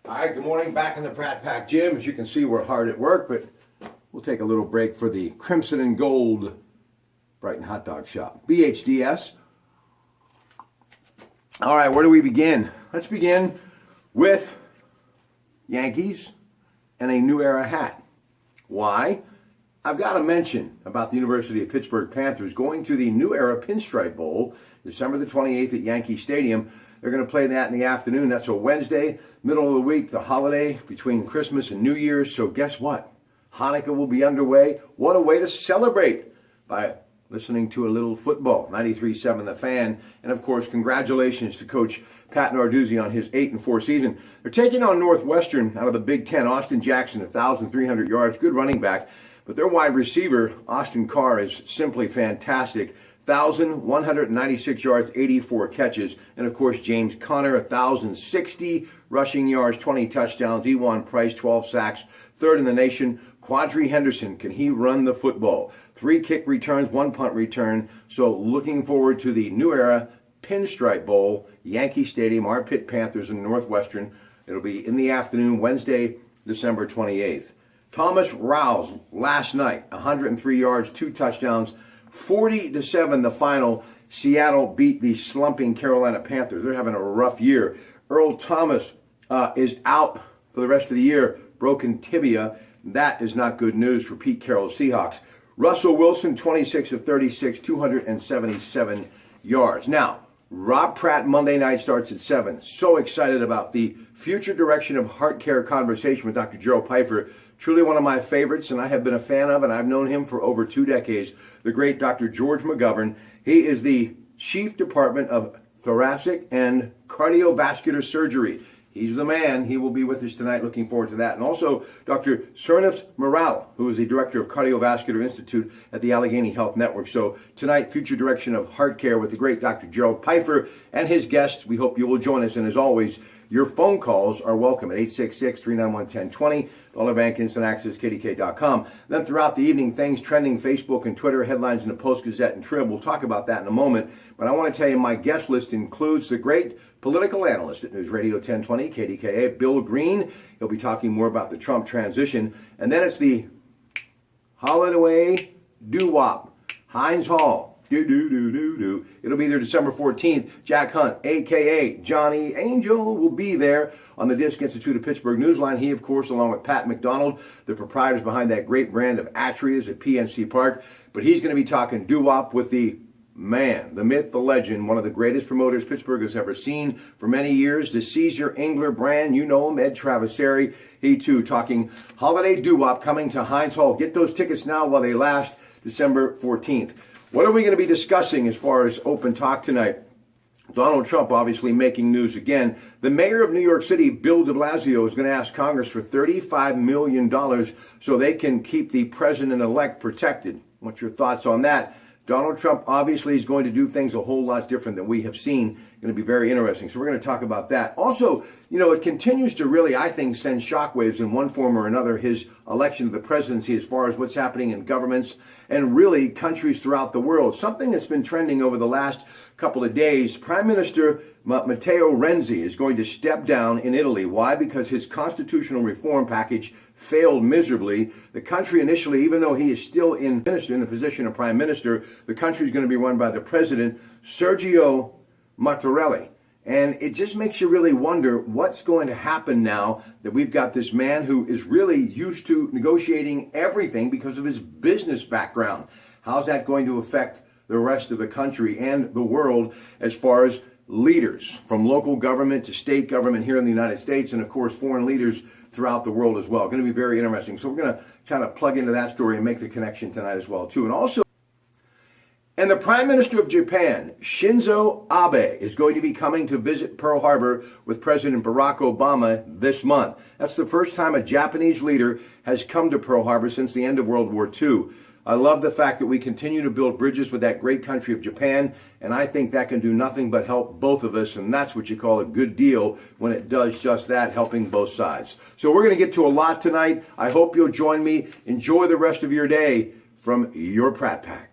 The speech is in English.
All right, good morning. Back in the Pratt Pack Gym. As you can see, we're hard at work, but we'll take a little break for the Crimson and Gold Brighton Hot Dog Shop. BHDS. All right, where do we begin? Let's begin with Yankees and a New Era hat. Why? I've got to mention about the University of Pittsburgh Panthers going to the New Era Pinstripe Bowl, December the 28th at Yankee Stadium. They're going to play that in the afternoon. That's a Wednesday, middle of the week, the holiday between Christmas and New Year's. So guess what? Hanukkah will be underway. What a way to celebrate by listening to a little football. 93.7 The Fan. And, of course, congratulations to Coach Pat Narduzzi on his 8-4 season. They're taking on Northwestern out of the Big Ten. Austin Jackson, 1,300 yards, good running back. But their wide receiver, Austin Carr, is simply fantastic. 1,196 yards, 84 catches. And, of course, James Conner, 1,060 rushing yards, 20 touchdowns. Ewan Price, 12 sacks, third in the nation. Quadri Henderson, can he run the football? 3 kick returns, 1 punt return. So looking forward to the New Era Pinstripe Bowl, Yankee Stadium, our Pitt Panthers and Northwestern. It'll be in the afternoon, Wednesday, December 28th. Thomas Rouse, last night, 103 yards, 2 touchdowns, 40-7 the final. Seattle beat the slumping Carolina Panthers. They're having a rough year. Earl Thomas is out for the rest of the year, broken tibia. That is not good news for Pete Carroll's Seahawks. Russell Wilson, 26 of 36, 277 yards. Now, Rob Pratt Monday night starts at 7. So excited about the future direction of heart care conversation with Dr. Gerald Pfeiffer. Truly one of my favorites, and I have been a fan of, and I've known him for over 2 decades, the great Dr. George McGovern. He is the Chief Department of Thoracic and Cardiovascular Surgery. He's the man. He will be with us tonight. Looking forward to that. And also Dr. Surnus Morale, who is the Director of Cardiovascular Institute at the Allegheny Health Network. So tonight, future direction of heart care with the great Dr. Gerald Pfeiffer and his guests. We hope you will join us. And as always, your phone calls are welcome at 866-391-1020, Dollar Bank Instant Access, KDK.com. Then throughout the evening, things trending, Facebook and Twitter, headlines in the Post-Gazette and Trib. We'll talk about that in a moment. But I want to tell you my guest list includes the great political analyst at News Radio 1020, KDKA, Bill Green. He'll be talking more about the Trump transition. And then it's the holiday doo-wop, Heinz Hall. Do. It'll be there December 14th. Jack Hunt, a.k.a. Johnny Angel, will be there on the Disc Institute of Pittsburgh Newsline. He, of course, along with Pat McDonald, the proprietors behind that great brand of Atrias at PNC Park. But he's going to be talking doo-wop with the man, the myth, the legend, one of the greatest promoters Pittsburgh has ever seen for many years, the Caesar Engler brand. You know him, Ed Traviseri. He, too, talking holiday doo-wop coming to Heinz Hall. Get those tickets now while they last, December 14th. What are we going to be discussing as far as open talk tonight? Donald Trump obviously making news again. The mayor of New York City, Bill de Blasio, is going to ask Congress for $35 million so they can keep the president-elect protected. What's your thoughts on that? Donald Trump obviously is going to do things a whole lot different than we have seen. Going to be very interesting. So we're going to talk about that. Also, you know, it continues to really, I think, send shockwaves in one form or another, his election to the presidency as far as what's happening in governments and really countries throughout the world. Something that's been trending over the last couple of days, Prime Minister Matteo Renzi is going to step down in Italy. Why? Because his constitutional reform package failed miserably. The country initially, even though he is still in the position of prime minister, the country is going to be run by the president, Sergio Mattarelli. And it just makes you really wonder what's going to happen now that we've got this man who is really used to negotiating everything because of his business background. How's that going to affect the rest of the country and the world as far as leaders from local government to state government here in the United States and, of course, foreign leaders throughout the world as well? Going to be very interesting. So we're going to kind of plug into that story and make the connection tonight as well, too. And the Prime Minister of Japan, Shinzo Abe, is going to be coming to visit Pearl Harbor with President Barack Obama this month. That's the first time a Japanese leader has come to Pearl Harbor since the end of World War II. I love the fact that we continue to build bridges with that great country of Japan, and I think that can do nothing but help both of us, and that's what you call a good deal when it does just that, helping both sides. So we're going to get to a lot tonight. I hope you'll join me. Enjoy the rest of your day from your Pratt Pack.